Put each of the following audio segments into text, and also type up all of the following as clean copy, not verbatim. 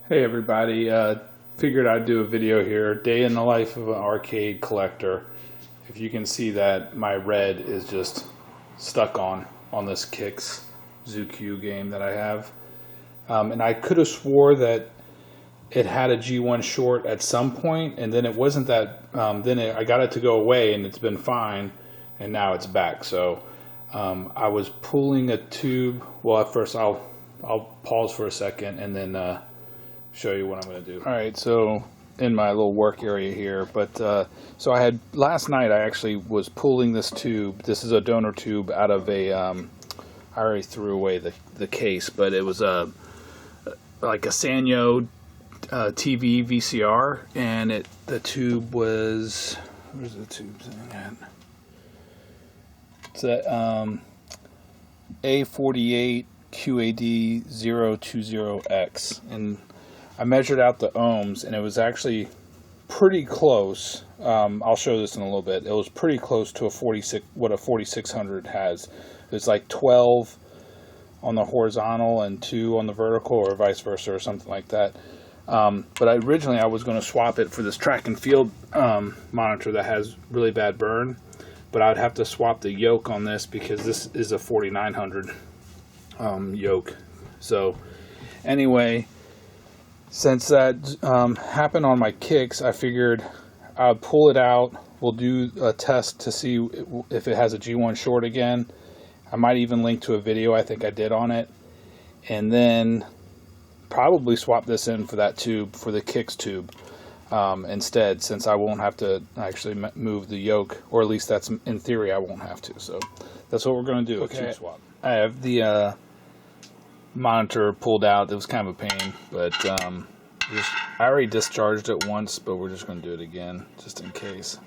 Hey everybody, figured I'd do a video here, day in the life of an arcade collector. If you can see that my red is just stuck on this Kicks ZooQ game that I have. And I could have swore that it had a G1 short at some point, and then it wasn't that, I got it to go away and it's been fine, and now it's back. So I was pulling a tube. Well, at first I'll pause for a second and then show you what I'm going to do. All right, so in my little work area here, but so I had last night I actually was pulling this tube. This is a donor tube out of a I already threw away the case, but it was like a Sanyo TV VCR, and the tube was, where's the tube thing at? It's a A48 QAD 020X, and I measured out the ohms, and it was actually pretty close. I'll show this in a little bit. It was pretty close to what a 4600 has. It's like 12 on the horizontal and 2 on the vertical, or vice versa, or something like that. But originally I was going to swap it for this track and field monitor that has really bad burn. But I'd have to swap the yoke on this because this is a 4900 yoke. So anyway, since that happened on my Kicks, I figured I'd pull it out. We'll do a test to see if it has a G1 short again. I might even link to a video I think I did on it. And then probably swap this in for that tube, for the Kicks tube instead, since I won't have to actually move the yoke, or at least that's in theory I won't have to. So that's what we're going to do, okay. A tube swap. I have the monitor pulled out. It was kind of a pain, but I already discharged it once, but we're just going to do it again just in case.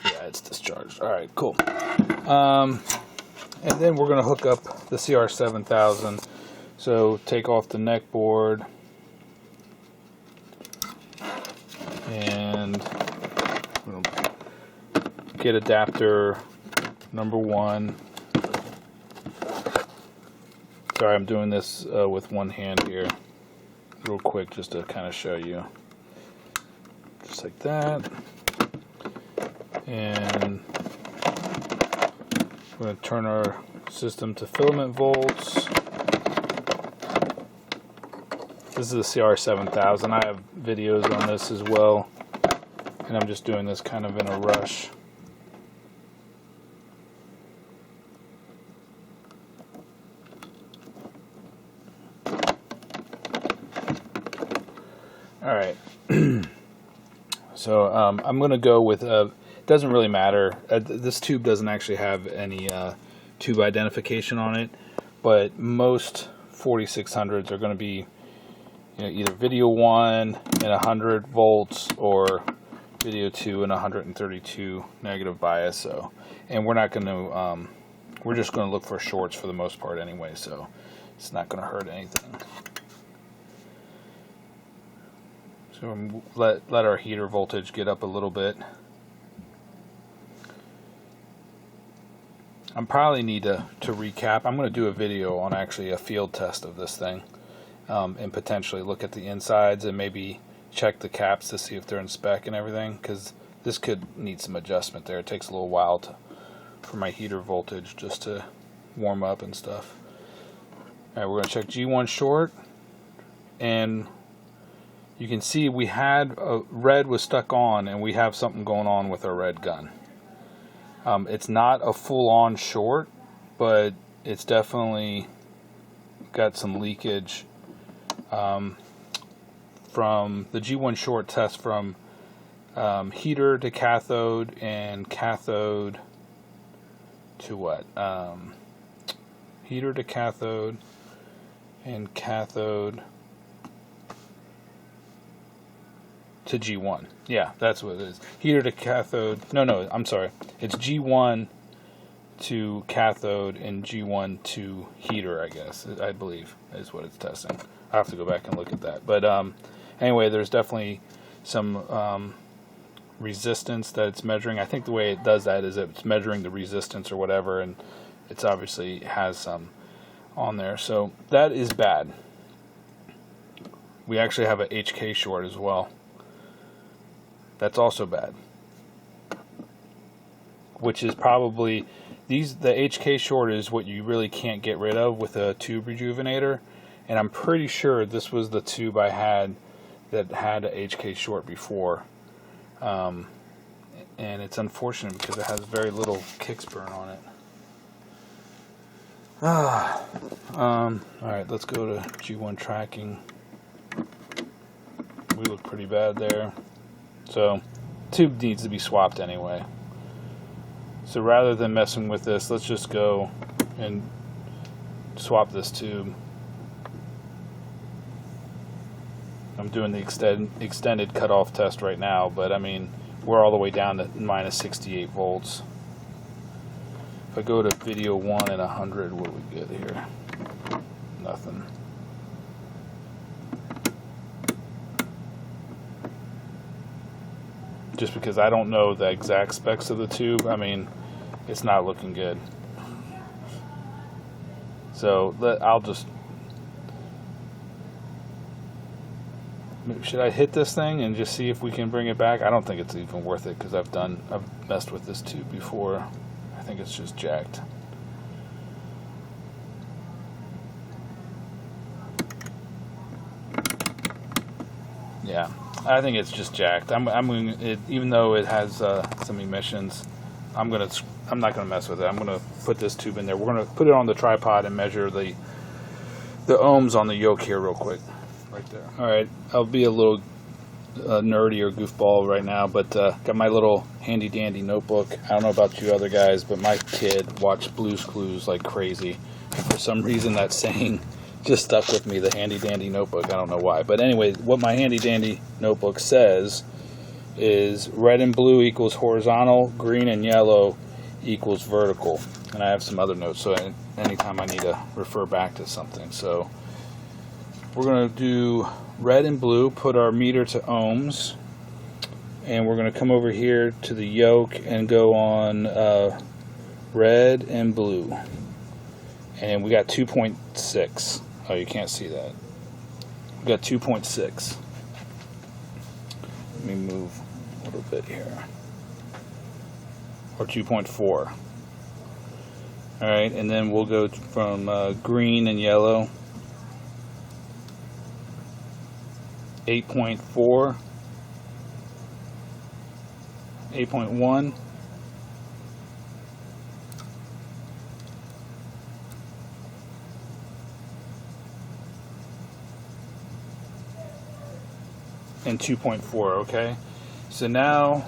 Yeah, it's discharged. All right, cool. And then we're going to hook up the CR7000. So take off the neck board and get adapter number 1. Sorry, I'm doing this with one hand here, real quick, just to kind of show you. Just like that. And we're going to turn our system to filament volts. This is the CR7000. I have videos on this as well, and I'm just doing this kind of in a rush. All right, so I'm going to go with, it doesn't really matter. This tube doesn't actually have any tube identification on it, but most 4600s are going to be, either video 1 and 100 volts or video 2 and 132 negative bias. So, and we're not going to, we're just going to look for shorts for the most part anyway, so it's not going to hurt anything. So let our heater voltage get up a little bit. I probably need to recap. I'm going to do a video on actually a field test of this thing, and potentially look at the insides and maybe check the caps to see if they're in spec and everything, because this could need some adjustment there. It takes a little while for my heater voltage just to warm up and stuff. Alright, we're going to check G1 short, and you can see we had red was stuck on, and we have something going on with our red gun. It's not a full-on short, but it's definitely got some leakage from the G1 short test from heater to cathode, and cathode to what? Heater to cathode and cathode to G1. Yeah, that's what it is. Heater to cathode. No, I'm sorry. It's G1 to cathode and G1 to heater, I guess. I believe is what it's testing. I have to go back and look at that. But anyway, there's definitely some resistance that it's measuring. I think the way it does that is it's measuring the resistance or whatever, and it's obviously has some on there. So that is bad. We actually have a HK short as well. That's also bad. Which is probably, the HK short is what you really can't get rid of with a tube rejuvenator. And I'm pretty sure this was the tube I had that had a HK short before. And it's unfortunate because it has very little kicks burn on it. Alright, let's go to G1 tracking. We look pretty bad there. So, tube needs to be swapped anyway. So rather than messing with this, let's just go and swap this tube. I'm doing the extended cutoff test right now, but I mean, we're all the way down to minus 68 volts. If I go to video 1 and 100, what do we get here? Nothing. Just because I don't know the exact specs of the tube, I mean, it's not looking good. So I'll just, should I hit this thing and just see if we can bring it back? I don't think it's even worth it because I've messed with this tube before. I think it's just jacked. Yeah, I think it's just jacked. Even though it has some emissions, I'm not gonna mess with it. I'm gonna put this tube in there. We're gonna put it on the tripod and measure the ohms on the yoke here real quick, right there. All right, I'll be a little nerdy or goofball right now, but got my little handy dandy notebook. I don't know about you other guys, but my kid watched Blue's Clues like crazy, and for some reason that saying just stuck with me, the handy dandy notebook. I don't know why, but anyway, what my handy dandy notebook says is red and blue equals horizontal, green and yellow equals vertical. And I have some other notes, so anytime I need to refer back to something. So we're going to do red and blue, put our meter to ohms, and we're going to come over here to the yoke and go on red and blue. And we got 2.6. Oh, you can't see that. We got 2.6. Let me move a little bit here. Or 2.4. Alright, and then we'll go from green and yellow. 8.4. 8.1. And 2.4, okay? So now,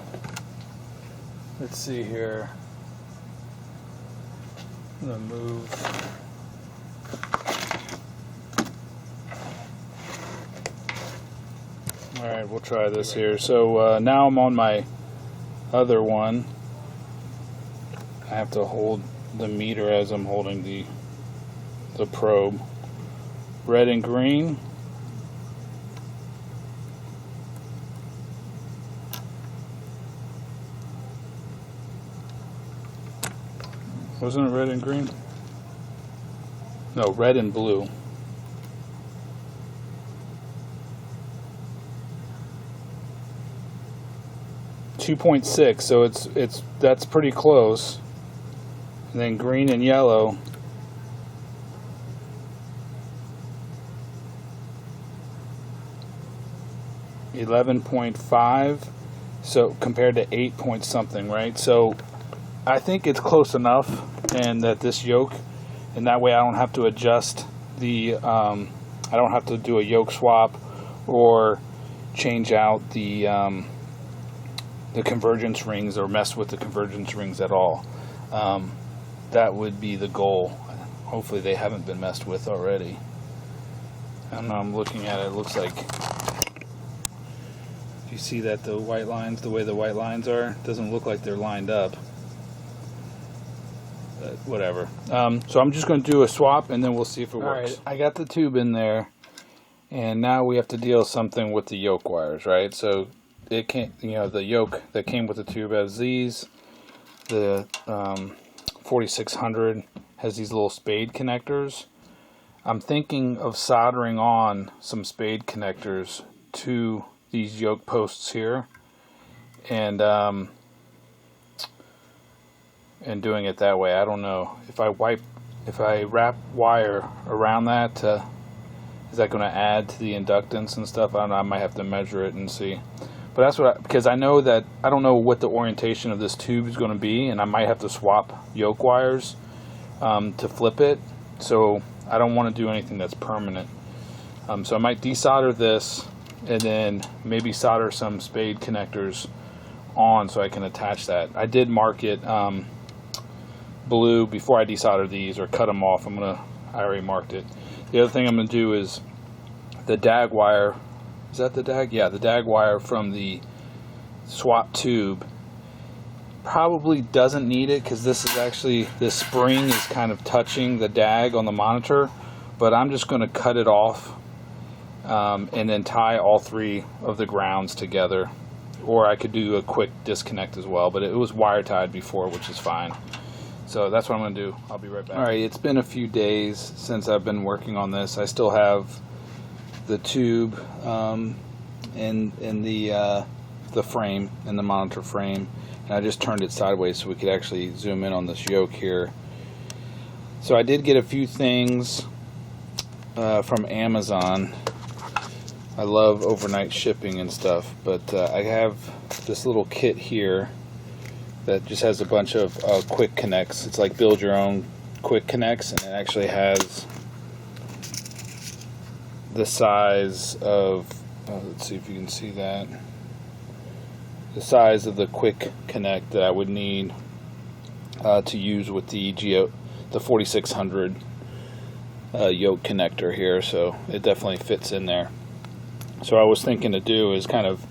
let's see here. I'm gonna move. Alright, we'll try this here. So now I'm on my other one. I have to hold the meter as I'm holding the probe. Red and green. Wasn't it red and green? No, red and blue. .6, so that's pretty close. And then green and yellow. .5, so compared to 8 point something, right? So I think it's close enough, and that this yoke, and that way I don't have to adjust the, I don't have to do a yoke swap or change out the convergence rings or mess with the convergence rings at all. That would be the goal. Hopefully they haven't been messed with already. I don't know, I'm looking at it, it looks like, you see that the white lines, the way the white lines are, it doesn't look like they're lined up. But whatever. So I'm just going to do a swap and then we'll see if it works. Alright, I got the tube in there, and now we have to deal something with the yoke wires, right? So it can't, the yoke that came with the tube has these. The 4600 has these little spade connectors. I'm thinking of soldering on some spade connectors to these yoke posts here, and doing it that way. I don't know if I wrap wire around that, is that going to add to the inductance and stuff? I don't know. I might have to measure it and see. But that's because I know that I don't know what the orientation of this tube is going to be, and I might have to swap yoke wires to flip it. So I don't want to do anything that's permanent. So I might desolder this and then maybe solder some spade connectors on so I can attach that. I did mark it blue before I desolder these, or cut them off. I already marked it. The other thing I'm going to do is the DAG wire. Is that the DAG? Yeah, the DAG wire from the swap tube. Probably doesn't need it because this is actually, this spring is kind of touching the DAG on the monitor, but I'm just going to cut it off and then tie all three of the grounds together, or I could do a quick disconnect as well, but it was wire tied before, which is fine. So that's what I'm going to do. I'll be right back. Alright, it's been a few days since I've been working on this. I still have the tube in the frame, in the monitor frame, and I just turned it sideways so we could actually zoom in on this yoke here. So I did get a few things from Amazon. I love overnight shipping and stuff, but I have this little kit here that just has a bunch of quick connects. It's like build your own quick connects, and it actually has the size of, let's see if you can see that, the size of the quick connect that I would need to use with the 4600 yoke connector here, so it definitely fits in there. So what I was thinking to do is kind of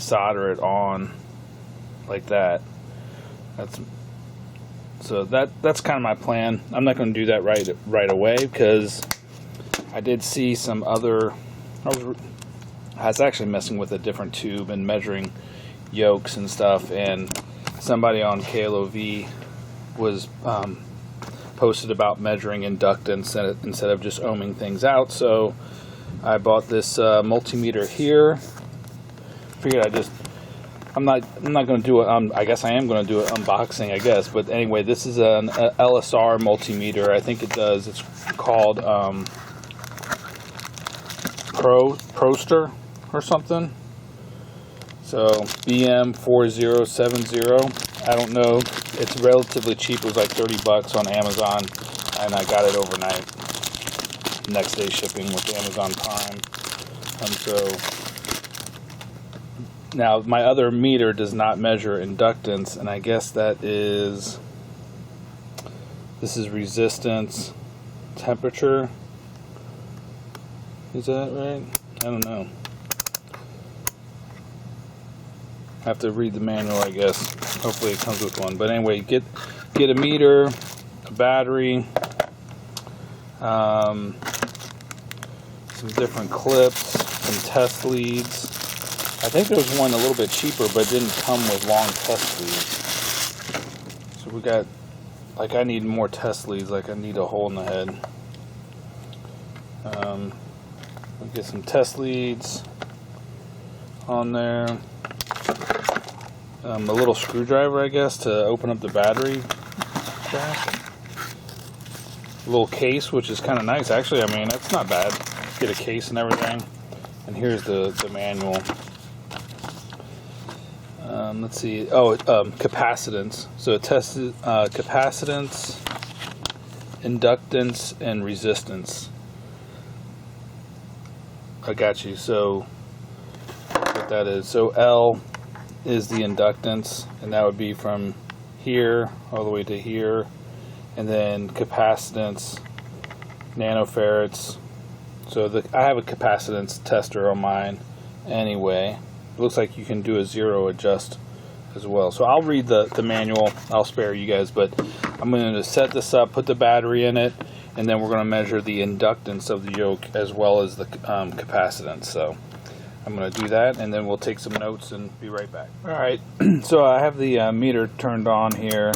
solder it on like that. That's kind of my plan. I'm not going to do that right away because I did see some other, I was actually messing with a different tube and measuring yokes and stuff, and somebody on KLOV was posted about measuring inductance instead of just ohming things out. So I bought this multimeter here. Figured I'm not going to do it. I guess I am going to do an unboxing, I guess. But anyway, this is an LSR multimeter. I think it's called Proster or something. So BM4070. I don't know. It's relatively cheap. It was like $30 on Amazon, and I got it overnight. Next day shipping with Amazon Prime. So now my other meter does not measure inductance, and I guess this is resistance, temperature. Is that right? I don't know. I have to read the manual, I guess. Hopefully it comes with one. But anyway, get a meter, a battery, some different clips, some test leads. I think there was one a little bit cheaper, but didn't come with long test leads. So we got, like, I need more test leads, like I need a hole in the head. We'll get some test leads on there. A little screwdriver, I guess, to open up the battery jack. A little case, which is kind of nice. Actually, I mean, that's not bad. Get a case and everything. And here's the manual. Let's see. Oh, capacitance. So it tested capacitance, inductance, and resistance. I got you. So what that is. So L is the inductance, and that would be from here all the way to here. And then capacitance, nanofarads. So I have a capacitance tester on mine anyway. It looks like you can do a zero adjust as well. So I'll read the manual. I'll spare you guys, but I'm going to set this up, put the battery in it, and then we're going to measure the inductance of the yoke as well as the capacitance. So I'm going to do that, and then we'll take some notes and be right back. Alright, so I have the meter turned on here,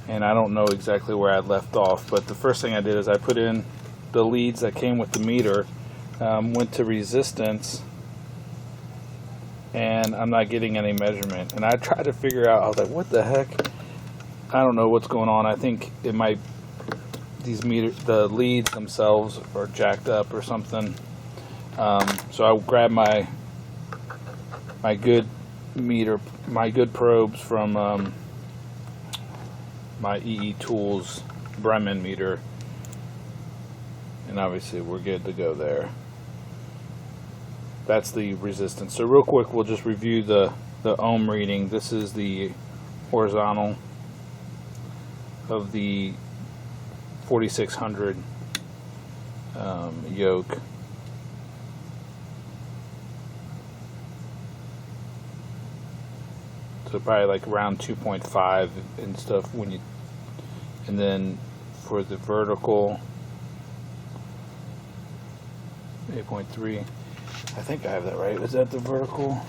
and I don't know exactly where I left off, but the first thing I did is I put in the leads that came with the meter, went to resistance, and I'm not getting any measurement. And I tried to figure out, I was like, what the heck? I don't know what's going on. I think it might, the leads themselves are jacked up or something. So I grabbed my good probes from my EE Tools Bremen meter, and obviously we're good to go there. That's the resistance. So real quick, we'll just review the ohm reading. This is the horizontal of the 4600 yoke. So probably like around 2.5 and stuff and then for the vertical 8.3. I think I have that right. Is that the vertical?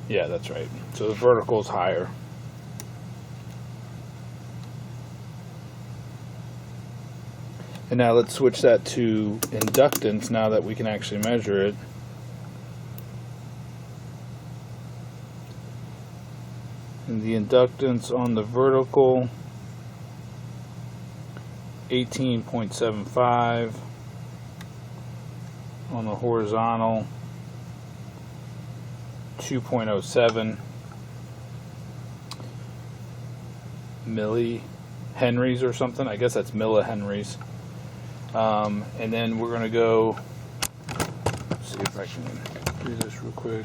Yeah, that's right. So the vertical is higher. And now let's switch that to inductance now that we can actually measure it. And the inductance on the vertical, 18.75. On the horizontal, 2.07 millihenries or something. I guess that's millihenries. And then we're going to go, let's see if I can do this real quick.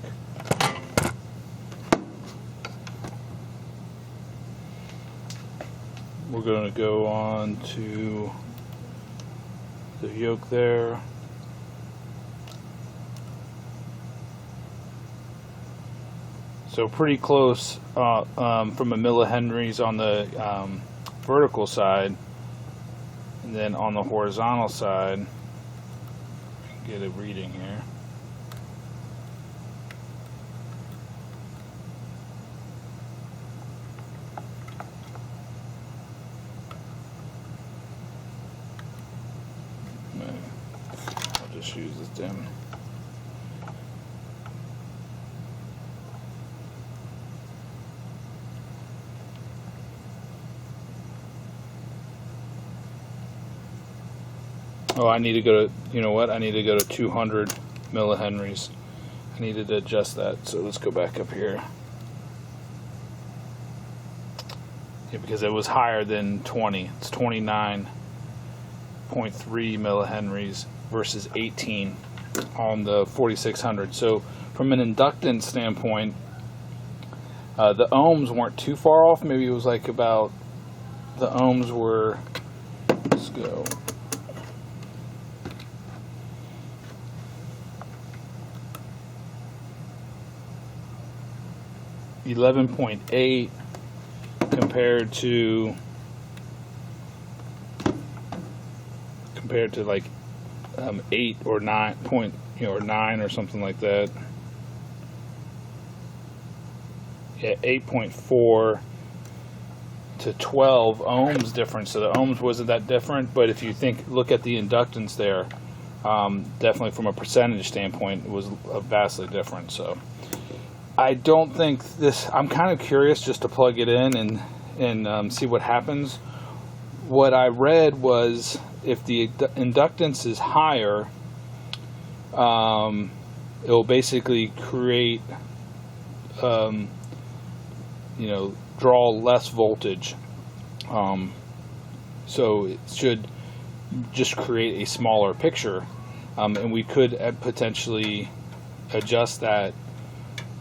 We're going to go on to the yoke there. So pretty close from a millihenries on the vertical side, and then on the horizontal side, get a reading here. I'll just use this dim. Oh, I need to go to, you know what? I need to go to 200 millihenries. I needed to adjust that. So let's go back up here. Yeah, because it was higher than 20. It's 29.3 millihenries versus 18 on the 4600. So from an inductance standpoint, the ohms weren't too far off. Maybe it was like about, the ohms were, let's go. 11.8 compared to like 8 or 9 point, or 9 or something like that. Yeah, 8.4 to 12 ohms difference. So the ohms wasn't that different, but if you look at the inductance there, definitely from a percentage standpoint, it was vastly different. So I don't think this, I'm kind of curious just to plug it in and see what happens. What I read was if the inductance is higher, it will basically create, draw less voltage. So it should just create a smaller picture. And we could potentially adjust that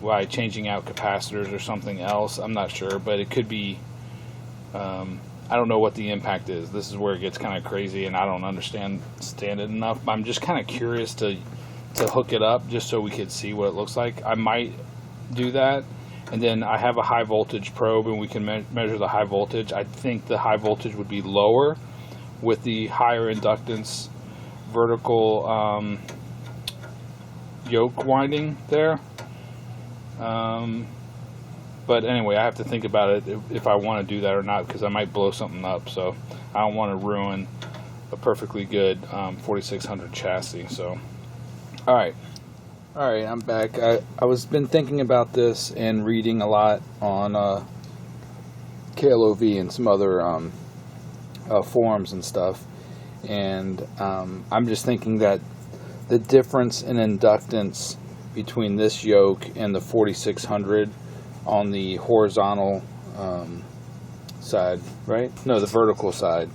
by changing out capacitors or something else. I'm not sure, but it could be, I don't know what the impact is. This is where it gets kind of crazy and I don't understand it enough. I'm just kind of curious to hook it up just so we could see what it looks like. I might do that. And then I have a high voltage probe and we can measure the high voltage. I think the high voltage would be lower with the higher inductance vertical yoke winding there. But But anyway, I have to think about it if I want to do that or not, because I might blow something up. So I don't want to ruin a perfectly good 4600 chassis. So all right, I'm back. I was been thinking about this and reading a lot on KLOV and some other forums and stuff, and I'm just thinking that the difference in inductance between this yoke and the 4600 on the horizontal side, right? No, the vertical side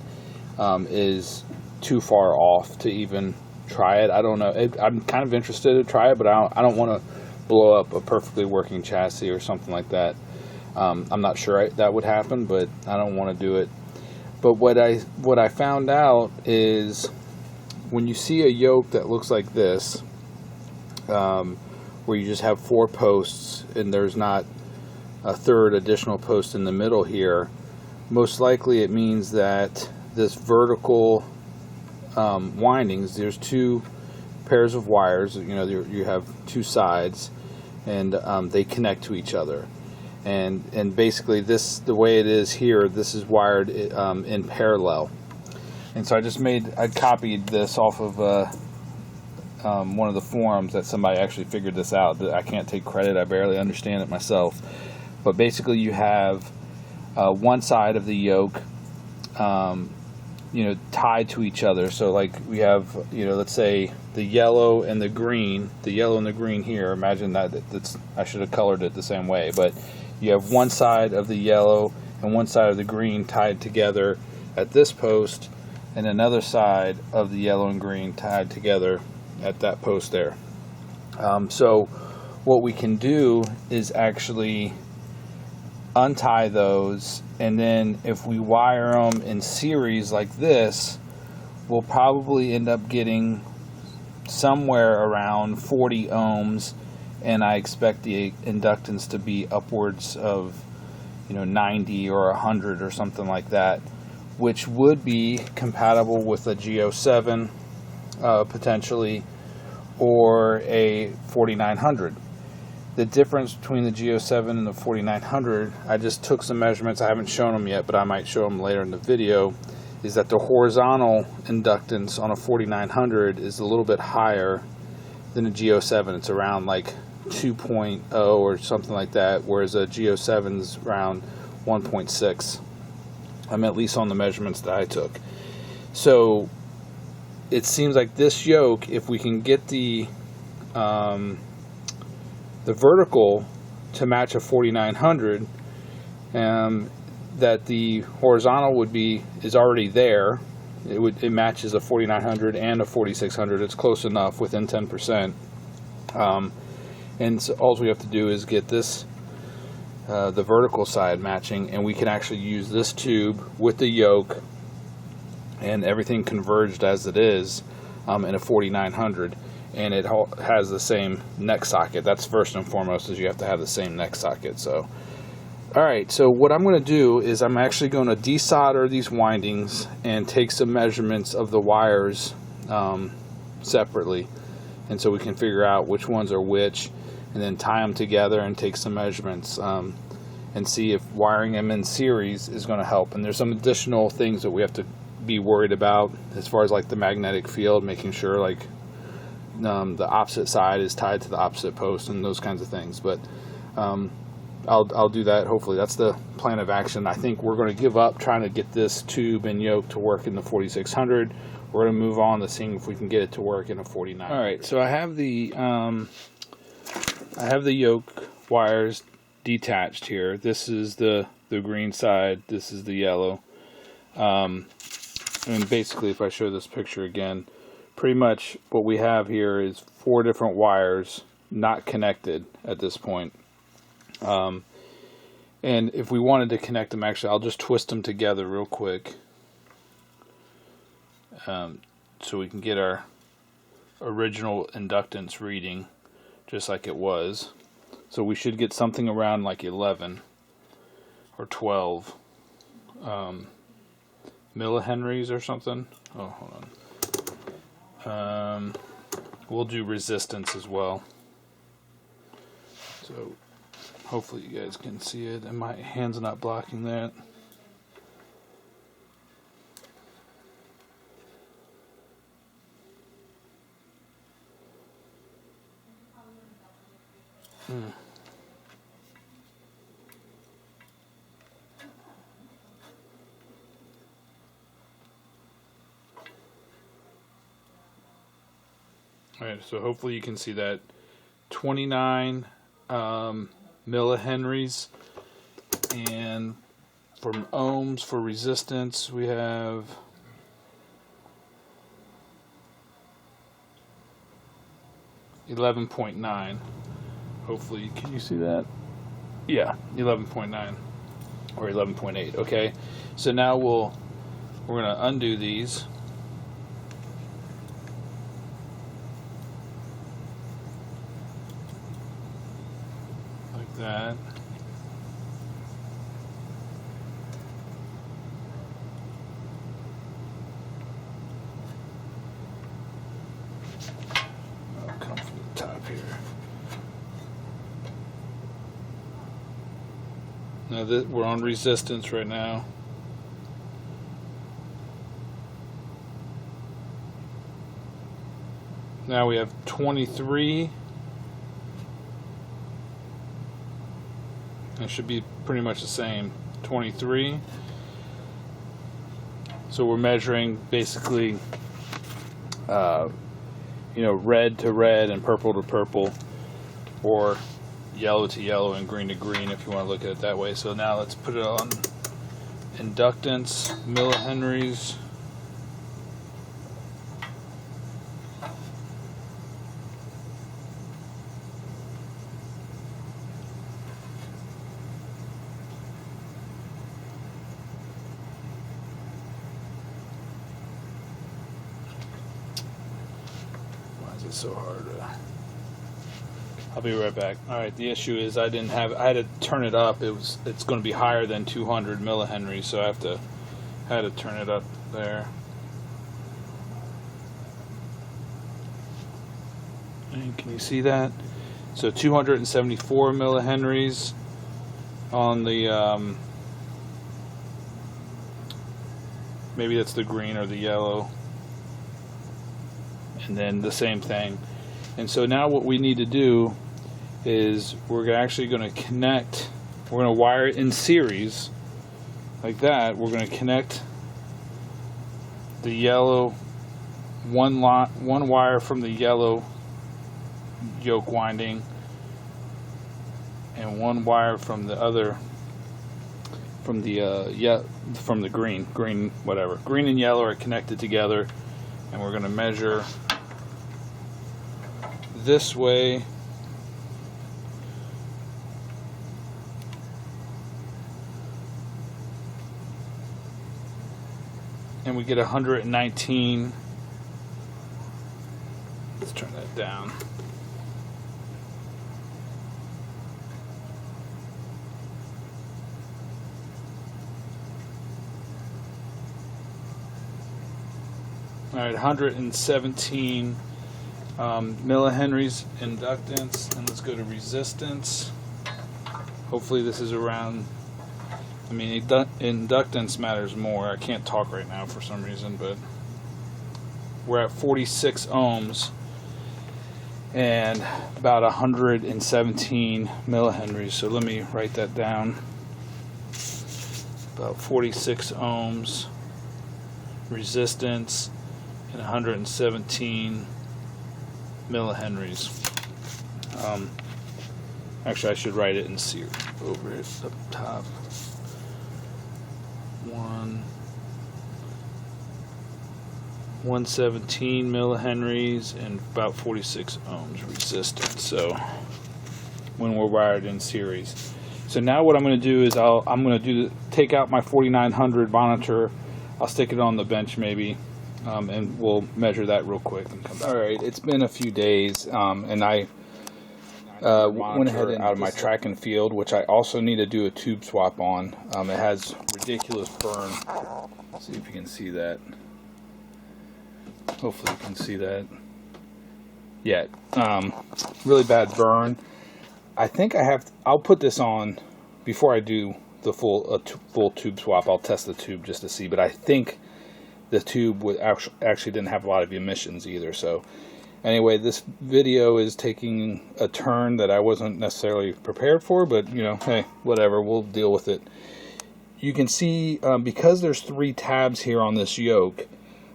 is too far off to even try it. I don't know. I'm kind of interested to try it, but I don't want to blow up a perfectly working chassis or something like that. I'm not sure that would happen, but I don't want to do it. But what I found out is when you see a yoke that looks like this, where you just have 4 posts and there's not a third additional post in the middle here, most likely it means that this vertical windings, there's 2 pairs of wires, you have 2 sides, and they connect to each other. And basically the way it is here, this is wired in parallel. And so I copied this off of one of the forums that somebody actually figured this out. I can't take credit, I barely understand it myself. But basically you have one side of the yoke tied to each other. So like we have, let's say the yellow and the green here, imagine that's I should have colored it the same way, but you have one side of the yellow and one side of the green tied together at this post, and another side of the yellow and green tied together at that post there. So what we can do is actually untie those, and then if we wire them in series like this, we'll probably end up getting somewhere around 40 ohms, and I expect the inductance to be upwards of 90 or 100 or something like that, which would be compatible with a G07 potentially, or a 4900. The difference between the G07 and the 4900, I just took some measurements, I haven't shown them yet, but I might show them later in the video, is that the horizontal inductance on a 4900 is a little bit higher than a G07. It's around like 2.0 or something like that, whereas a G07 is around 1.6. At least on the measurements that I took. So it seems like this yoke, if we can get the vertical to match a 4900, that the horizontal is already there. It matches a 4900 and a 4600. It's close enough, within 10%. And so all we have to do is get this the vertical side matching, and we can actually use this tube with the yoke and everything converged as it is in a 4900, and it has the same neck socket. That's first and foremost, is you have to have the same neck socket. So alright, so what I'm going to do is I'm actually going to desolder these windings and take some measurements of the wires separately, and so we can figure out which ones are which, and then tie them together and take some measurements and see if wiring them in series is going to help. And there's some additional things that we have to be worried about as far as like the magnetic field, making sure like the opposite side is tied to the opposite post and those kinds of things. But I'll do that. Hopefully that's the plan of action. I think we're going to give up trying to get this tube and yoke to work in the 4600. We're going to move on to seeing if we can get it to work in a 49. All right, so I have the yoke wires detached here. This is the green side, this is the yellow. And basically, if I show this picture again, pretty much what we have here is 4 different wires not connected at this point. And if we wanted to connect them, actually I'll just twist them together real quick, so we can get our original inductance reading just like it was. So we should get something around like 11 or 12 millihenries or something. Oh, hold on. We'll do resistance as well. So Hopefully you guys can see it, and my hand's not blocking that. Alright, so hopefully you can see that 29 millihenries, and from ohms for resistance we have 11.9. Hopefully, can you see that? Yeah, 11.9 or 11.8. Okay, so now we're gonna undo these. Like that. I'll come from the top here. Now that we're on resistance right now. Now we have 23. It should be pretty much the same. 23. So we're measuring basically, red to red and purple to purple, or yellow to yellow and green to green, if you want to look at it that way. So now let's put it on inductance, millihenries. Why is it so hard? I'll be right back. Alright, the issue is I had to turn it up. It's going to be higher than 200 millihenries, so I had to turn it up there. And can you see that? So 274 millihenries on the maybe that's the green or the yellow, and then the same thing. And so now what we need to do is we're actually going to connect, we're going to wire it in series like that. We're going to connect the yellow, one wire from the yellow yoke winding and one wire from the other, from the green whatever. Green and yellow are connected together, and we're going to measure this way. And we get 119. Let's turn that down. All right, 117 millihenries inductance, and let's go to resistance. Hopefully this is around, I mean, inductance matters more. I can't talk right now for some reason, but we're at 46 ohms and about 117 millihenries. So let me write that down. About 46 ohms resistance and 117 millihenries. Actually, I should write it in series over it up top. 117 millihenries and about 46 ohms resistance. So when we're wired in series. So now what I'm going to do is I'm going to take out my 4900 monitor. I'll stick it on the bench maybe, and we'll measure that real quick and come back. All right, it's been a few days, and I went ahead and out of my track and field, which I also need to do a tube swap on. It has ridiculous burn. Let's see if you can see that. Hopefully you can see that. Yeah, really bad burn. I think I'll put this on before I do the full tube swap. I'll test the tube just to see, but I think the tube would actually didn't have a lot of emissions either. So anyway, this video is taking a turn that I wasn't necessarily prepared for, but you know, hey, whatever, we'll deal with it. You can see because there's 3 tabs here on this yoke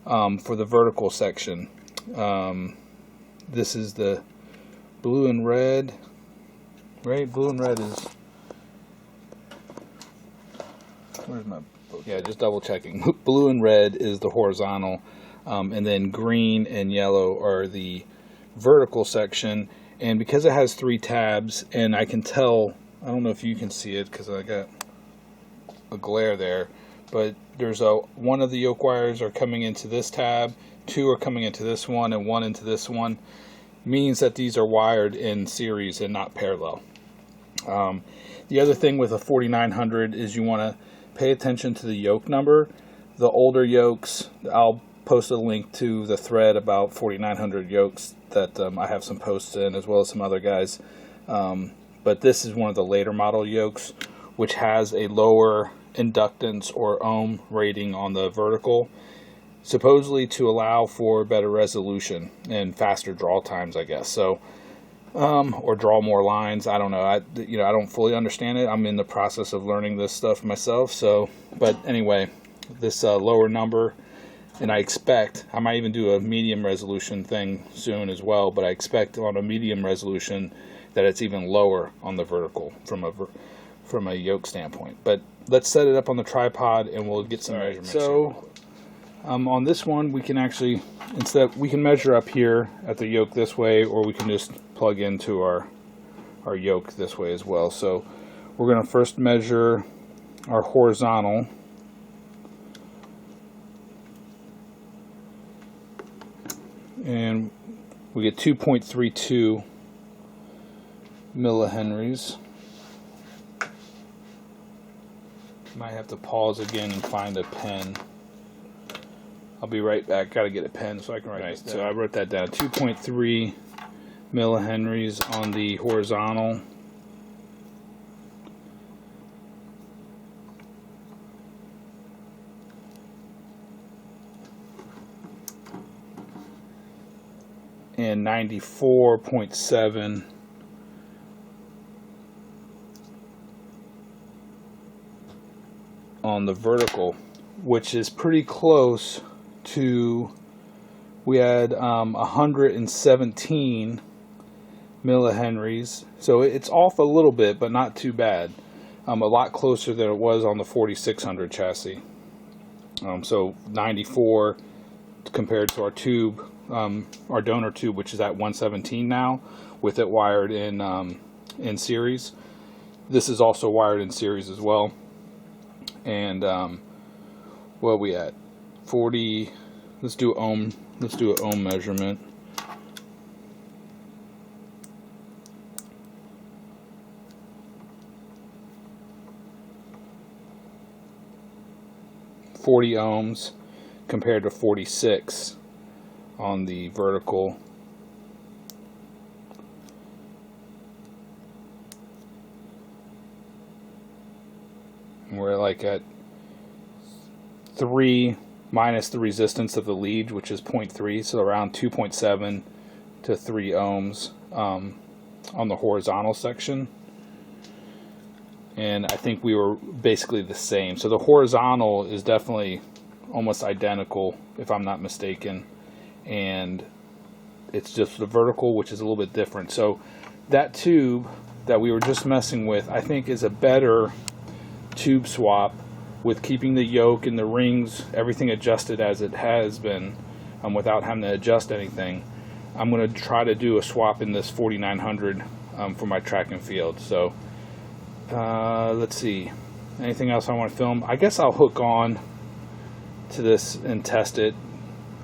for the vertical section. This is the blue and red, right? Blue and red is, where's my book? Yeah, just double checking. Blue and red is the horizontal, and then green and yellow are the vertical section. And because it has 3 tabs, and I can tell, I don't know if you can see it because I got a glare there, but there's one of the yoke wires are coming into this tab, 2 are coming into this one, and 1 into this one. Means that these are wired in series and not parallel. The other thing with a 4900 is you want to pay attention to the yoke number. The older yokes, I'll post a link to the thread about 4900 yokes that I have some posts in, as well as some other guys. But this is one of the later model yokes, which has a lower inductance or ohm rating on the vertical, supposedly to allow for better resolution and faster draw times, I guess. So, or draw more lines. I don't know. I don't fully understand it. I'm in the process of learning this stuff myself. So, but anyway, this lower number, and I expect I might even do a medium resolution thing soon as well. But I expect on a medium resolution that it's even lower on the vertical from a yoke standpoint. But let's set it up on the tripod and we'll get some measurements. So on this one, we can actually, we can measure up here at the yoke this way, or we can just plug into our yoke this way as well. So we're going to first measure our horizontal. And we get 2.32 millihenries. Might have to pause again and find a pen. I'll be right back. Got to get a pen so I can write this down. So I wrote that down. 2.3 millihenries on the horizontal. And 94.7 on the vertical, which is pretty close to, we had 117 millihenries, so it's off a little bit, but not too bad. A lot closer than it was on the 4600 chassis. So 94 compared to our tube, our donor tube, which is at 117 now, with it wired in series. This is also wired in series as well. And what are we at? 40. Let's do ohm. Let's do an ohm measurement. $40 ohms compared to 46 on the vertical. We're like at 3 minus the resistance of the lead, which is 0.3, so around 2.7 to 3 ohms on the horizontal section. And I think we were basically the same. So the horizontal is definitely almost identical, if I'm not mistaken. And it's just the vertical, which is a little bit different. So that tube that we were just messing with, I think is a better tube swap, with keeping the yoke and the rings, everything adjusted as it has been, without having to adjust anything. I'm going to try to do a swap in this 4900 for my track and field. So let's see, anything else I want to film? I guess I'll hook on to this and test it.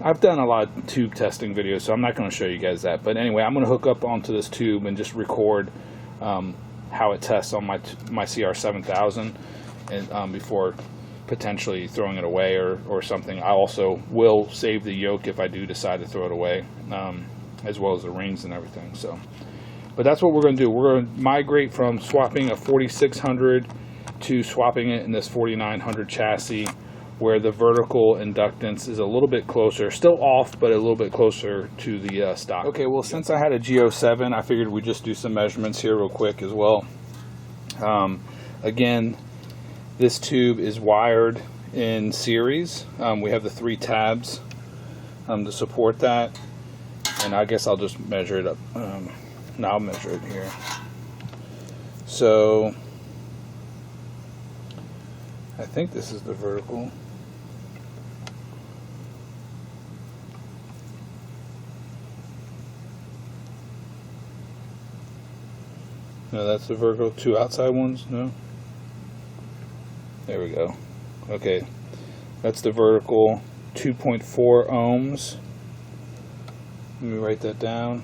I've done a lot of tube testing videos, so I'm not going to show you guys that. But anyway, I'm going to hook up onto this tube and just record how it tests on my CR7000, and before potentially throwing it away or something. I also will save the yoke if I do decide to throw it away, as well as the rings and everything. So But that's what we're going to do. We're going to migrate from swapping a 4600 to swapping it in this 4900 chassis, where the vertical inductance is a little bit closer, still off, but a little bit closer to the stock. Okay, well, since I had a G07, I figured we'd just do some measurements here real quick as well. Again, this tube is wired in series. We have the 3 tabs to support that, and I guess I'll just measure it up. Now I'll measure it here. So I think this is the vertical. No, that's the vertical. 2 outside ones? No? There we go. Okay. That's the vertical. 2.4 ohms. Let me write that down.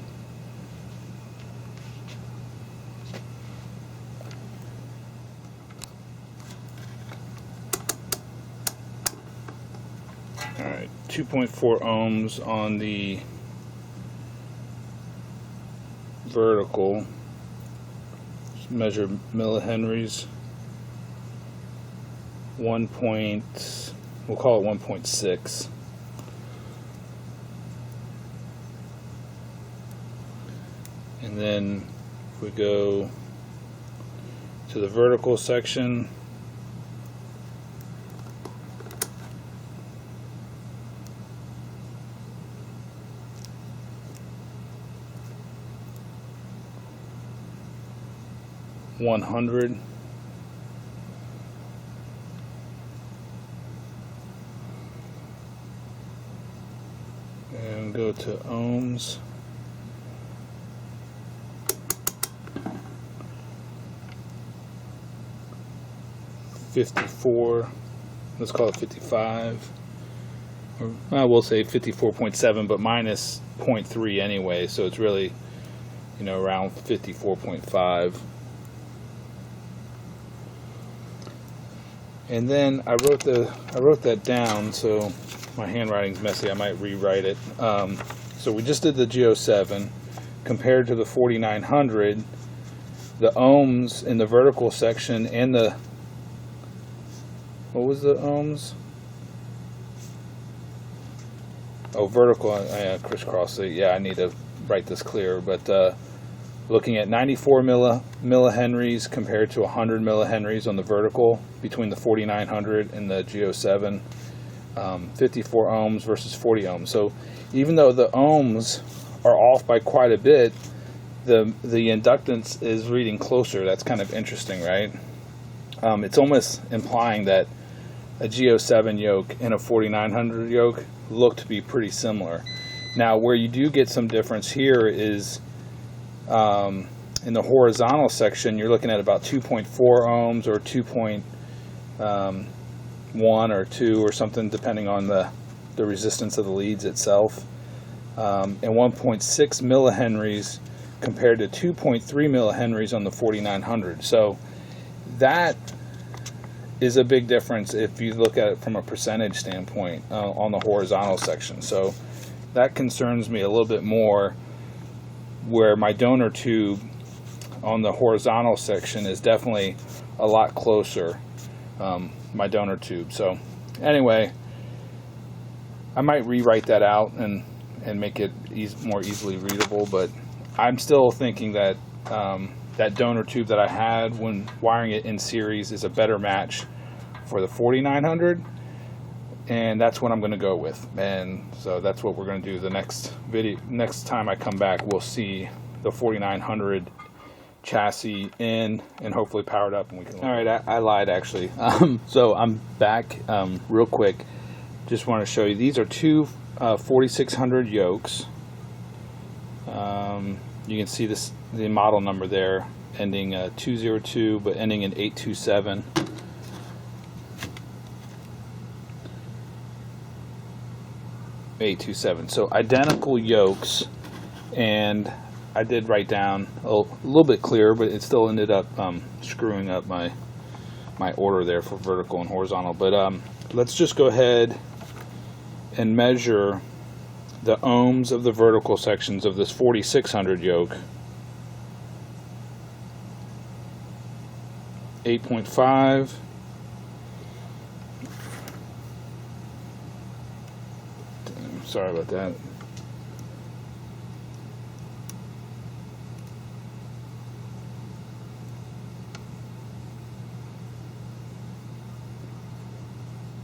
Alright, 2.4 ohms on the vertical. Just measure millihenries. We'll call it 1.6. And then if we go to the vertical section, .100. And go to ohms. .54. Let's call it 55. Or we'll say 54.7, but minus 0.3 anyway, so it's really, you know, around 54.5. And then I wrote that down, so my handwriting's messy. I might rewrite it. So we just did the G07 compared to the 4900. The ohms in the vertical section and the, what was the ohms? Oh, vertical. I crisscrossed it. Yeah, I need to write this clearer. But looking at 94 millihenries compared to 100 millihenries on the vertical between the 4900 and the G07. 54 ohms versus 40 ohms. So even though the ohms are off by quite a bit, the inductance is reading closer. That's kind of interesting, right? It's almost implying that a G07 yoke and a 4900 yoke look to be pretty similar. Now, where you do get some difference here is in the horizontal section, you're looking at about 2.4 ohms or 2.1 or 2 or something, depending on the resistance of the leads itself, and 1.6 millihenries compared to 2.3 millihenries on the 4900. So that is a big difference if you look at it from a percentage standpoint on the horizontal section. So that concerns me a little bit more, where my donor tube on the horizontal section is definitely a lot closer, my donor tube. So anyway, I might rewrite that out and make it more easily readable, but I'm still thinking that that donor tube that I had when wiring it in series is a better match for the 4900, and that's what I'm going to go with. And so that's what we're going to do. The next time I come back, we'll see the 4900 chassis in and hopefully powered up, and we can. All right, I lied actually. So I'm back real quick. Just want to show you, these are two 4600 Yokes. You can see the model number there, ending 202, but ending in 827. So identical yokes, and I did write down a little bit clearer, but it still ended up screwing up my order there for vertical and horizontal. But let's just go ahead and measure the ohms of the vertical sections of this 4600 yoke 8.5. Sorry about that.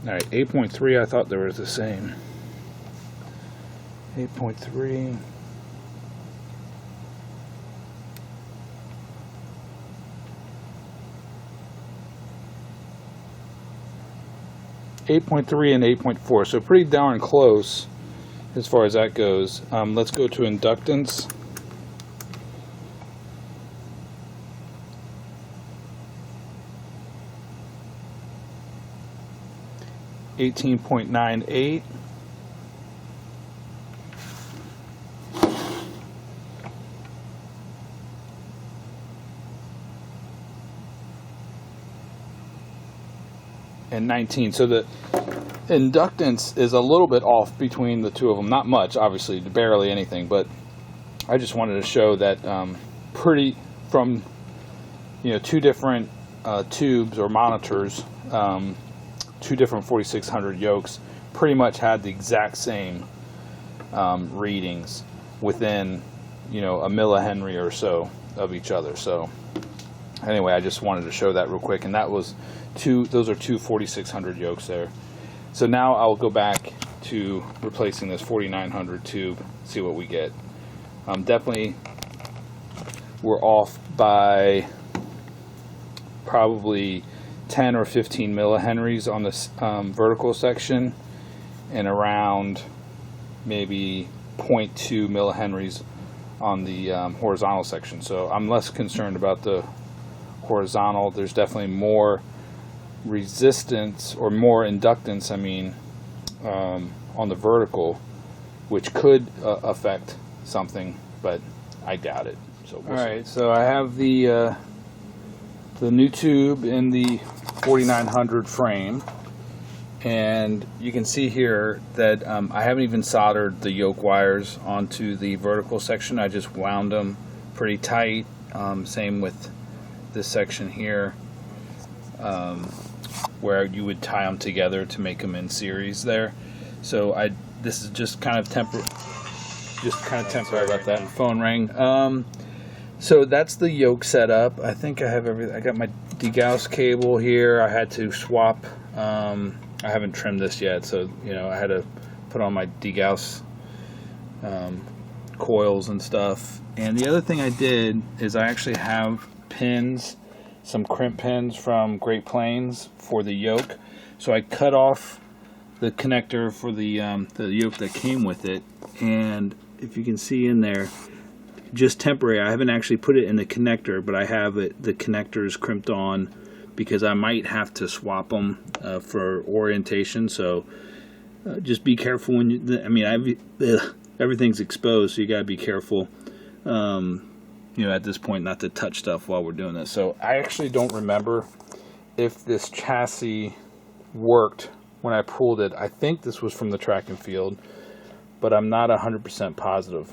All right, 8.3, I thought they were the same. 8.3. And 8.4, so pretty darn close as far as that goes. Let's go to inductance. $18.98. And 19. So the inductance is a little bit off between the two of them. Not much, obviously, barely anything, but I just wanted to show that pretty from two different tubes or monitors, two different 4600 Yokes pretty much had the exact same readings within a millihenry or so of each other. So anyway, I just wanted to show that real quick, and that was those are two 4600 Yokes there. So now I'll go back to replacing this 4900 tube, see what we get. Definitely we're off by probably 10 or 15 millihenries on this vertical section, and around maybe 0.2 millihenries on the horizontal section. So I'm less concerned about the horizontal. There's definitely more resistance or more inductance, on the vertical, which could affect something, but I doubt it. So we'll see. So I have the new tube in the 4900 frame, and you can see here that I haven't even soldered the yoke wires onto the vertical section. I just wound them pretty tight. Same with this section here, where you would tie them together to make them in series there. So this is just kind of temporary. Sorry about that. Phone rang. So that's the yoke setup. I think I have everything. I got my degauss cable here. I had to swap. I haven't trimmed this yet, so I had to put on my degauss coils and stuff. And the other thing I did is I actually have pins, some crimp pins from Great Plains for the yoke. So I cut off the connector for the yoke that came with it, and if you can see in there, just temporary. I haven't actually put it in the connector, but I have the connectors crimped on because I might have to swap them for orientation. So just be careful when you. Everything's exposed, so you gotta be careful. At this point, not to touch stuff while we're doing this. So I actually don't remember if this chassis worked when I pulled it. I think this was from the track and field, but I'm not 100% positive.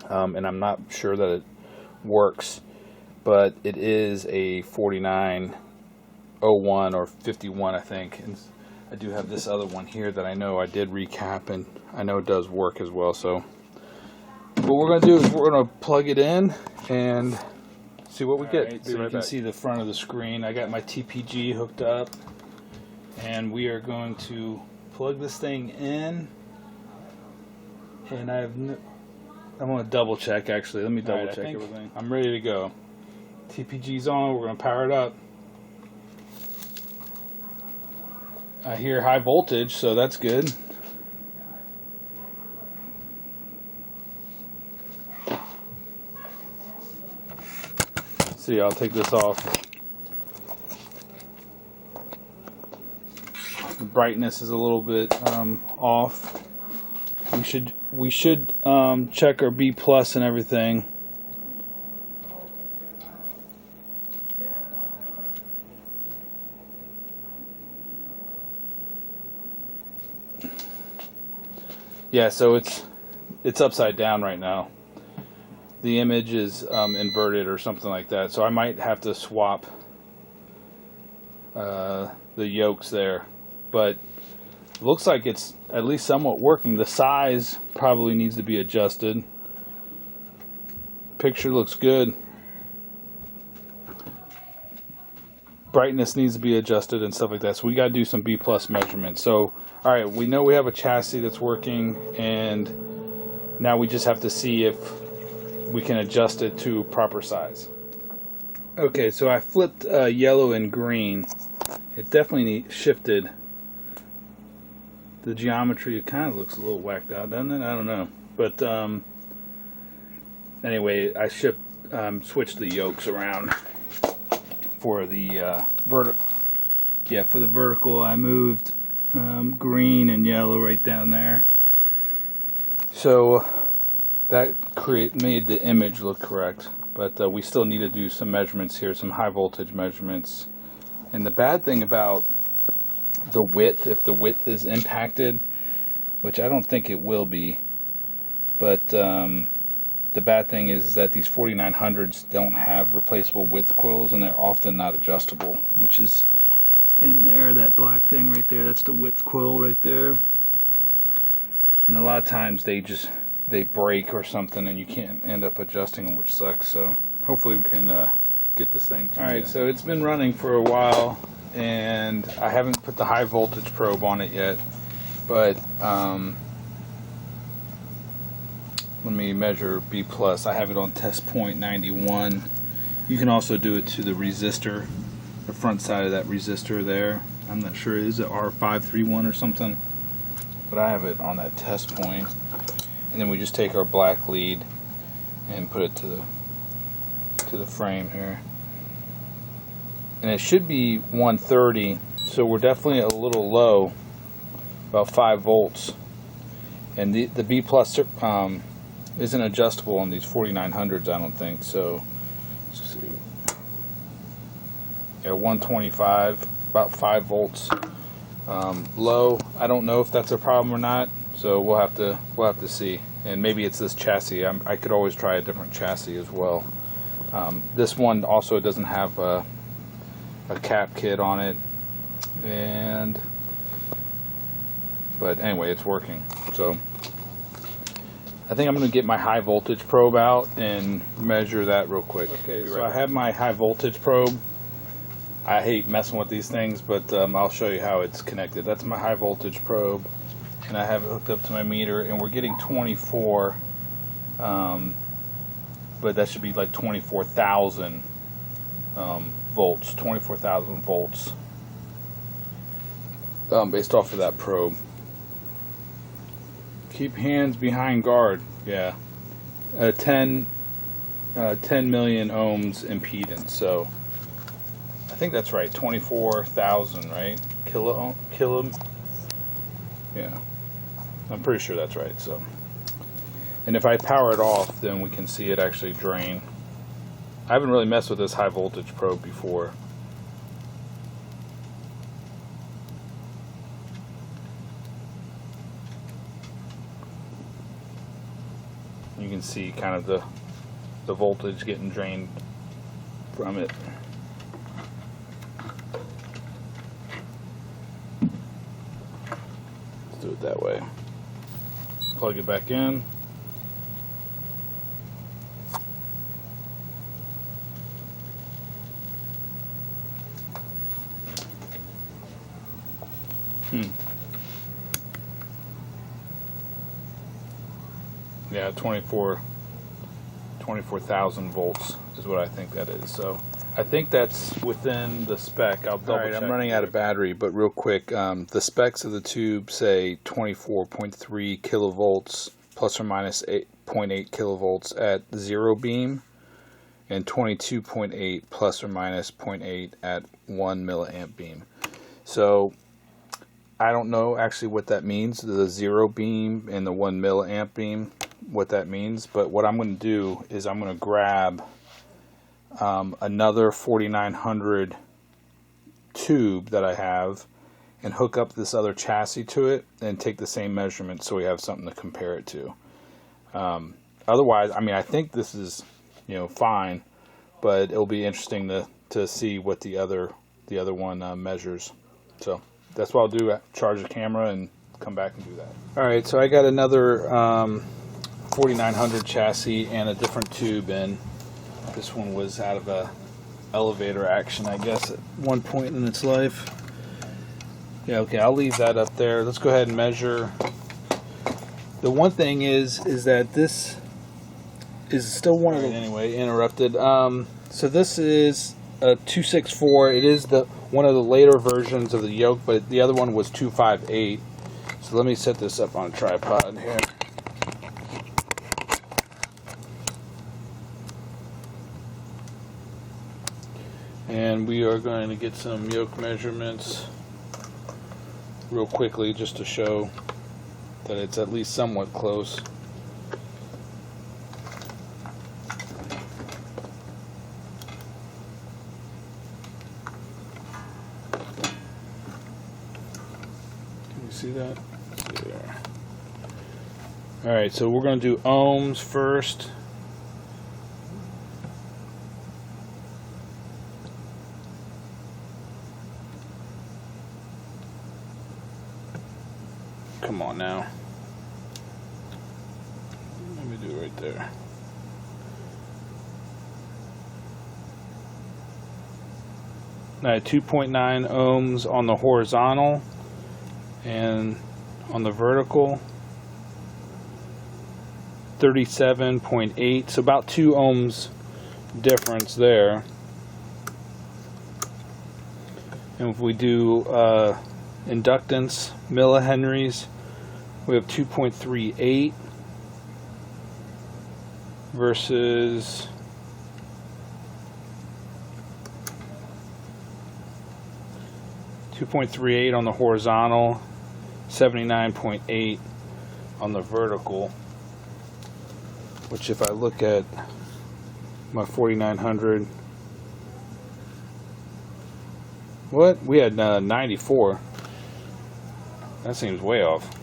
And I'm not sure that it works, but it is a 4901 or 51, I think. And I do have this other one here that I know I did recap, and I know it does work as well. So what we're going to do is we're going to plug it in and see what we get. Right, so you can see the front of the screen. I got my TPG hooked up, and we are going to plug this thing in. And I'm going to double check, actually. Let me double check everything. I'm ready to go. TPG's on. We're going to power it up. I hear high voltage, so that's good. See, I'll take this off. The brightness is a little bit off. We should check our B+ and everything. Yeah, so it's upside down right now. The image is inverted or something like that. So I might have to swap yokes there, but it looks like it's at least somewhat working. The size probably needs to be adjusted. Picture looks good. Brightness needs to be adjusted and stuff like that. So we got to do some B+ measurements. So, all right, we know we have a chassis that's working, and now we just have to see if we can adjust it to proper size. Okay, so I flipped yellow and green. It definitely shifted the geometry. It kind of looks a little whacked out, doesn't it? I don't know. But anyway, I switched the yokes around for the vertical. I moved green and yellow right down there. So that made the image look correct. But we still need to do some measurements here, some high voltage measurements. And the bad thing about the width, if the width is impacted, which I don't think it will be, but the bad thing is that these 4900s don't have replaceable width coils, and they're often not adjustable, which is in there, that black thing right there. That's the width coil right there. And a lot of times they break or something, and you can't end up adjusting them, which sucks. So hopefully we can get this thing tuned. All right, so it's been running for a while, and I haven't put the high voltage probe on it yet, but let me measure B+. I have it on test point 91. You can also do it to the resistor, the front side of that resistor there. I'm not sure, is it R531 or something? But I have it on that test point. And then we just take our black lead and put it to the frame here. And it should be 130, so we're definitely a little low, about 5 volts. And the B+ isn't adjustable on these 4900s, I don't think. So let's see. Yeah, 125, about 5 volts low. I don't know if that's a problem or not. So we'll have to see, and maybe it's this chassis. I could always try a different chassis as well. This one also doesn't have a cap kit on it, but anyway, it's working. So I think I'm going to get my high voltage probe out and measure that real quick. Okay, so I have my high voltage probe. I hate messing with these things, but I'll show you how it's connected. That's my high voltage probe, and I have it hooked up to my meter, and we're getting 24, but that should be like 24,000 volts, 24,000 volts based off of that probe. Keep hands behind guard. Yeah, 10 million ohms impedance. So I think that's right. 24,000, right? Kilo. Yeah, I'm pretty sure that's right. So, and if I power it off, then we can see it actually drain. I haven't really messed with this high voltage probe before. You can see kind of the voltage getting drained from it. Let's do it that way. Plug it back in. Yeah, 24,000 volts is what I think that is. So I think that's within the spec. I'll double check. All right, I'm running out of battery, but real quick, the specs of the tube say 24.3 kilovolts plus or minus 8.8 kilovolts at 0 beam, and 22.8 plus or minus 0.8 at 1 milliamp beam. So I don't know actually what that means, the 0 beam and the 1 milliamp beam, what that means, but what I'm going to do is I'm going to grab another 4900 tube that I have and hook up this other chassis to it and take the same measurement so we have something to compare it to. Otherwise, I mean, I think this is, fine, but it'll be interesting to see what the other the other one measures. So that's what I'll do, charge the camera and come back and do that. Alright, so I got another 4900 chassis and a different tube in. This one was out of a elevator action, I guess, at one point in its life. Yeah, okay, I'll leave that up there. Let's go ahead and measure. The one thing is that this is still one of the... Anyway, interrupted. So this is a 264. It is one of the later versions of the yoke, but the other one was 258. So let me set this up on a tripod here. And we are going to get some yoke measurements real quickly just to show that it's at least somewhat close. Can you see that? There. Alright, so we're going to do ohms first. Come on now. Let me do it right there. Now 2.9 ohms on the horizontal, and on the vertical 37.8, so about 2 ohms difference there. And if we do inductance millihenries, we have 2.38 versus 2.38 on the horizontal, 79.8 on the vertical, which if I look at my 4900, what? We had 94. That seems way off.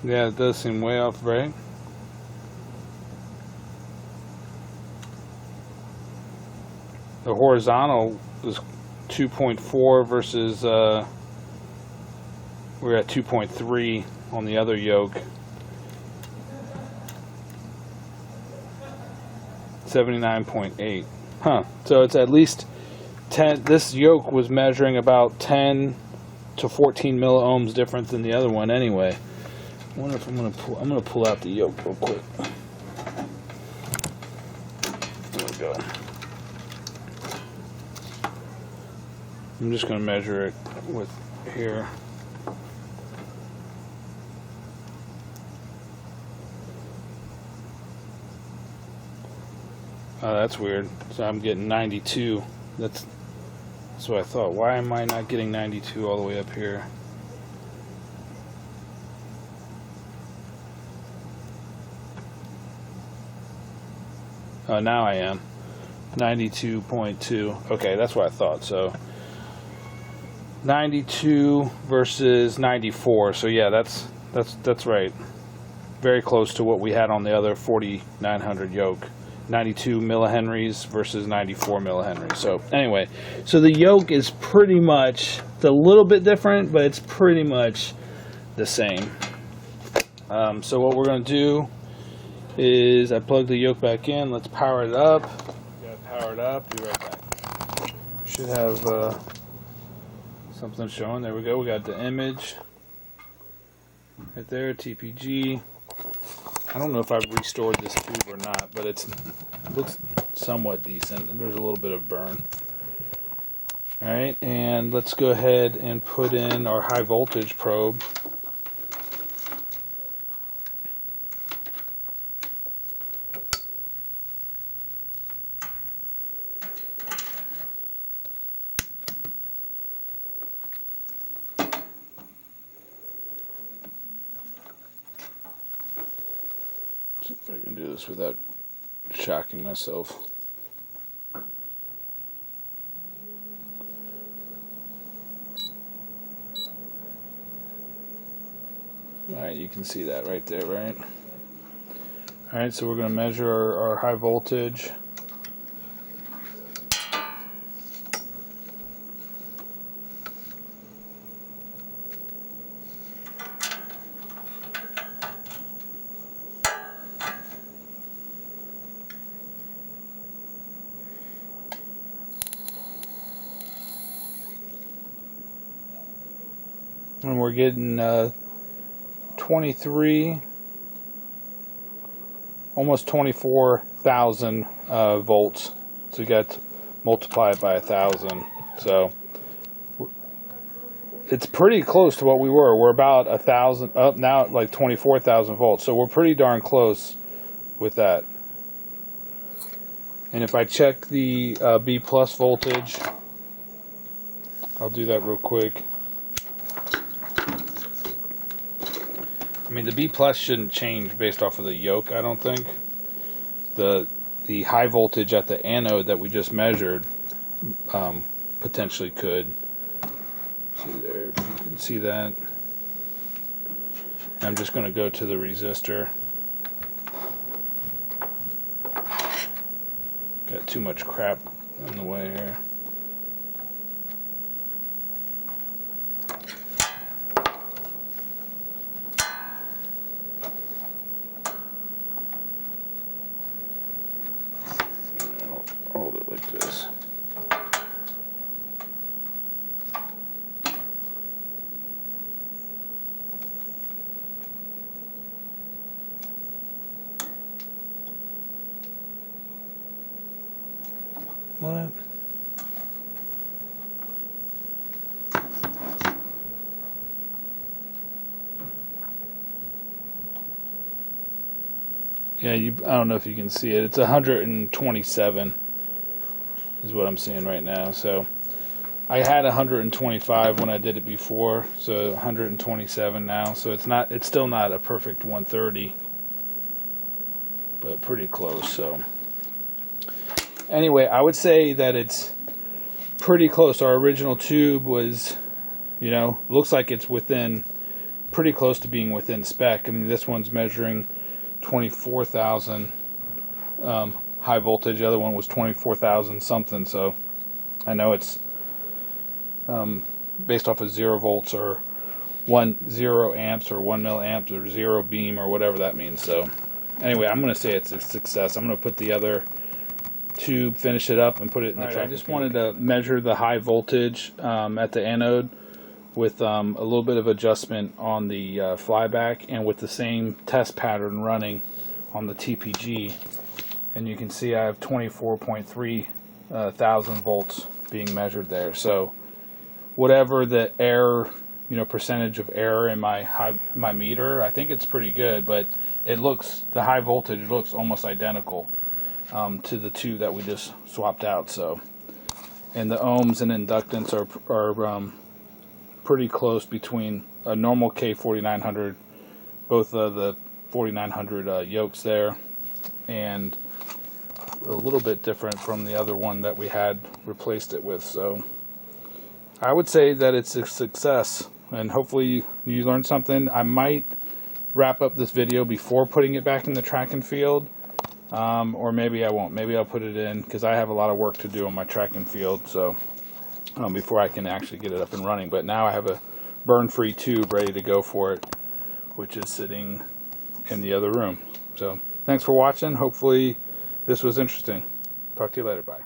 Yeah, it does seem way off, right? The horizontal was 2.4 versus we're at 2.3 on the other yoke. 79.8. Huh. So it's at least 10. This yoke was measuring about 10 to 14 milliohms difference than the other one anyway. I wonder if I'm gonna pull out the yoke real quick. There we go. I'm just gonna measure it with here. Oh, that's weird. So I'm getting 92. That's what I thought. Why am I not getting 92 all the way up here? Oh, now I am. 92.2. Okay, that's what I thought. So 92 versus 94. So yeah, that's right. Very close to what we had on the other 4900 yoke. 92 millihenries versus 94 millihenries. So anyway, so the yoke is pretty much, it's a little bit different, but it's pretty much the same. So what we're going to do is I plug the yoke back in. Let's power it up. Got to power it up. Be right back. Should have something showing. There we go. We got the image right there. TPG. I don't know if I've restored this tube or not, but it looks somewhat decent. There's a little bit of burn. Alright, and let's go ahead and put in our high voltage probe. See if I can do this without shocking myself. Alright, you can see that right there, right? Alright, so we're going to measure our high voltage. And we're getting 23, almost 24,000 volts. So you got to multiply it by 1,000. So it's pretty close to what we were. We're about 1,000 up now, at like 24,000 volts. So we're pretty darn close with that. And if I check the B plus voltage, I'll do that real quick. I mean, the B plus shouldn't change based off of the yoke, I don't think. The high voltage at the anode that we just measured potentially could. See there, you can see that. And I'm just going to go to the resistor. Got too much crap in the way here. Hold it like this. What? Yeah, I don't know if you can see it. It's 127 is what I'm seeing right now. So I had 125 when I did it before, so 127 now. So it's still not a perfect 130, but pretty close. So anyway, I would say that it's pretty close. Our original tube was, you know, looks like it's within, pretty close to being within spec. I mean, this one's measuring 24,000 high voltage. The other one was 24,000 something. So I know it's based off of 0 volts or 0 amps or 1 milliamps or 0 beam or whatever that means. So anyway, I'm going to say it's a success. I'm going to put the other tube, finish it up, and put it in the track. I just wanted to measure the high voltage at the anode with a little bit of adjustment on the flyback and with the same test pattern running on the TPG. And you can see I have 24.3 thousand volts being measured there. So whatever the error, you know, percentage of error in my meter, I think it's pretty good, but it looks, the high voltage looks almost identical to the two that we just swapped out. So, and the ohms and inductance are pretty close between a normal K4600, both the 4900 Yokes there, and a little bit different from the other one that we had replaced it with. So I would say that it's a success, and hopefully you learned something. I might wrap up this video before putting it back in the track and field, or maybe I won't. Maybe I'll put it in because I have a lot of work to do on my track and field, so before I can actually get it up and running. But now I have a burn-free tube ready to go for it, which is sitting in the other room. So thanks for watching. Hopefully this was interesting. Talk to you later. Bye.